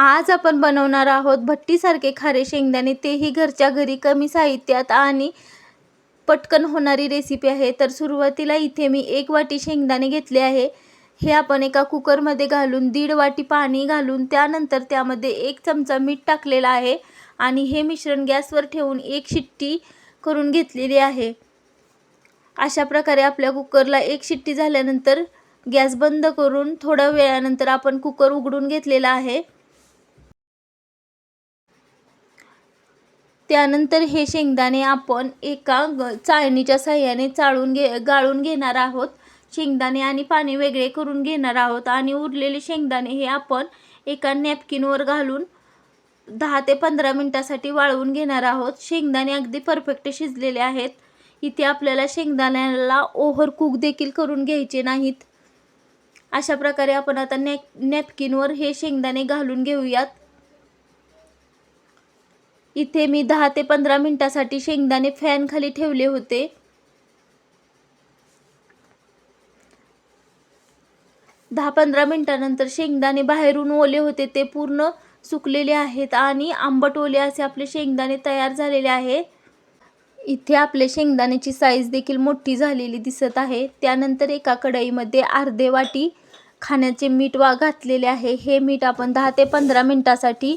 आज आपण बनवणार आहोत भट्टीसारखे खारे शेंगदाणे, तेही घरच्या घरी कमी साहित्यात आणि पटकन होणारी रेसिपी आहे। तर सुरुवातीला इथे मी 1 वाटी शेंगदाणे घेतले आहे। हे आपण एका कुकरमध्ये घालून 1.5 वाटी पाणी घालून त्यानंतर त्यामध्ये 1 चमचा मीठ टाकलेला आहे आणि हे मिश्रण गॅसवर ठेवून 1 शिट्टी करून घेतलेली आहे। अशा प्रकारे आपल्या कुकरला 1 शिट्टी झाल्यानंतर गॅस बंद करून थोड्या वेळानंतर आपण कुकर उघडून घेतलेला आहे। त्यानंतर हे शेंगदाणे आपण एका चाळणीच्या साहाय्याने गाळून घेणार आहोत। शेंगदाणे आणि पाणी वेगळे करून घेणार आहोत आणि उरलेले शेंगदाणे हे आपण एका नॅपकिनवर घालून 10 ते 15 मिनिटांसाठी वाळवून घेणार आहोत। शेंगदाणे अगदी परफेक्ट शिजलेले आहेत। इथे आपल्याला शेंगदाण्याला ओव्हर कुक देखील करून घ्यायचे नाहीत। अशा प्रकारे आपण आता नॅपकिनवर हे शेंगदाणे घालून घेऊयात। इथे मी 10 ते 15 मिनिटांसाठी शेंगदाणे फॅन खाली ठेवले होते। 10-15 मिनिटांनंतर शेंगदाणे बाहेरून ओले होते ते पूर्ण सुकलेले आहेत आणि आंबट ओले असे आपले शेंगदाणे तयार झालेले आहे। इथे आपले शेंगदाण्याची साईज देखील मोठी झालेली दिसत आहे। त्यानंतर एका कढईमध्ये अर्धे वाटी खाण्याचे मीठ घातलेले आहे। हे मीठ आपण 10 ते 15 मिनिटांसाठी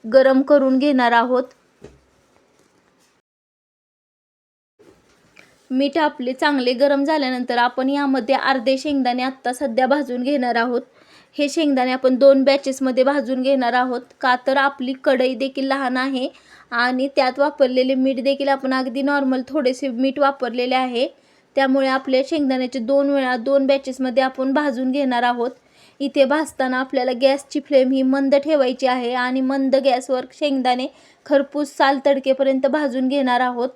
गरम करून घेणार आहोत। मीठ आपले चांगले गरम झाल्यानंतर आपण यामध्ये अर्धे शेंगदाणे आत्ता सध्या भाजून घेणार आहोत। हे शेंगदाणे आपण 2 बॅचेसमध्ये भाजून घेणार आहोत, का तर आपली कढई देखील लहान आहे आणि त्यात वापरलेले मीठ देखील आपण अगदी नॉर्मल थोडेसे मीठ वापरलेले आहे। त्यामुळे आपल्या शेंगदाण्याचे 2 वेळा 2 बॅचेसमध्ये आपण भाजून घेणार आहोत। इथे भाजताना आपल्याला गॅसची फ्लेम ही मंद ठेवायची आहे आणि मंद गॅसवर शेंगदाणे खरपूस साल तडकेपर्यंत भाजून घेणार आहोत।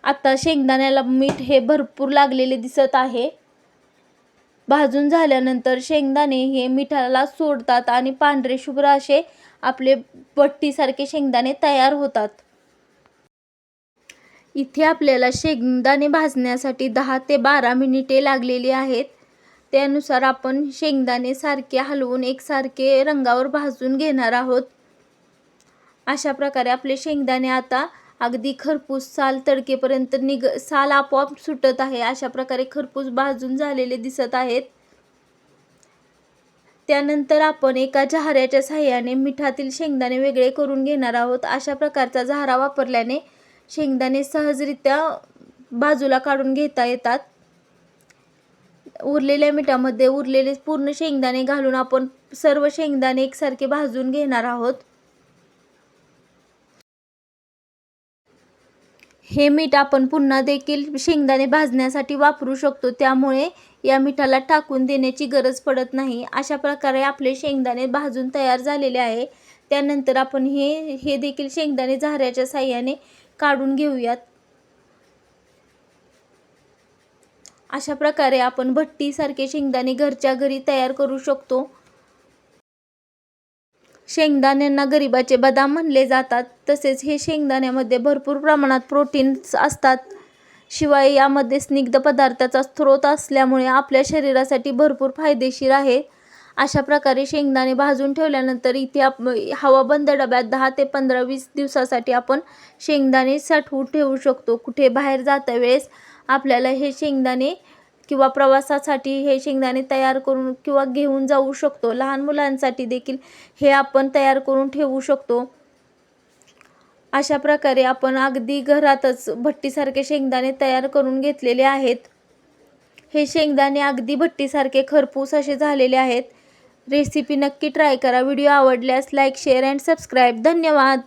आता शेंगदाण्याला मीठ हे भरपूर लागलेले दिसत आहे। भाजून झाल्यानंतर शेंगदाणे हे मिठाला सोडतात आणि पांढरे शुभ्र असे आपले भट्टीसारखे शेंगदाणे तयार होतात। इथे आपल्याला शेंगदाणे भाजण्यासाठी 10 ते 12 मिनिटे लागलेली आहेत। त्यानुसार आपण शेंगदाणे सारखे हलवून एकसारखे रंगावर भाजून घेणार आहोत। अशा प्रकारे आपले शेंगदाणे आता अगदी खरपूस साल तडकेपर्यंत साल आपोआप सुटत आहे। अशा प्रकारे खरपूस भाजून झालेले दिसत आहेत। त्यानंतर आपण एका झाऱ्याच्या साहाय्याने मिठातील शेंगदाणे वेगळे करून घेणार आहोत। अशा प्रकारचा झारा वापरल्याने शेंगदाणे सहजरित्या बाजूला काढून घेता येतात। उरलेल्या मिठामध्ये उरलेले पूर्ण शेंगदाणे घालून आपण सर्व शेंगदाणे एकसारखे भाजून घेणार आहोत। हे मीठ आपण पुन्हा देखील शेंगदाणे भाजण्यासाठी वापरू शकतो, त्यामुळे या मिठाला टाकून देण्याची गरज पडत नाही। अशा प्रकारे आपले शेंगदाणे भाजून तयार झालेले आहे। त्यानंतर आपण हे देखील शेंगदाणे झाऱ्याच्या साहाय्याने काढून घेऊयात। अशा प्रकारे आपण भट्टीसारखे शेंगदाणे घरच्या घरी तयार करू शकतो। शेंगदाण्यांना गरिबाचे बदाम म्हणले जातात। तसेच हे शेंगदाण्यामध्ये भरपूर प्रमाणात प्रोटीन्स असतात। शिवाय यामध्ये स्निग्ध पदार्थाचा स्रोत असल्यामुळे आपल्या शरीरासाठी भरपूर फायदेशीर आहे। अशा प्रकारे शेंगदाणे भाजून ठेवल्यानंतर इथे हवाबंद डब्यात 10 ते 15-20 दिवसासाठी आपण शेंगदाणे साठवून ठेवू शकतो। कुठे बाहेर जाता वेळेस आपल्याला हे शेंगदाणे किंवा प्रवासासाठी हे शेंगदाणे तयार करून किंवा घेऊन जाऊ शकतो। लहान मुलांसाठी देखील हे आपण तयार करून ठेवू शकतो। अशा प्रकारे आपण अगदी घरातच भट्टीसारखे शेंगदाणे तयार करून घेतलेले आहेत। हे शेंगदाणे अगदी भट्टीसारखे खरपूस असे झालेले आहेत। रेसिपी नक्की ट्राय करा। व्हिडिओ आवडल्यास लाईक, शेअर अँड सबस्क्राईब। धन्यवाद।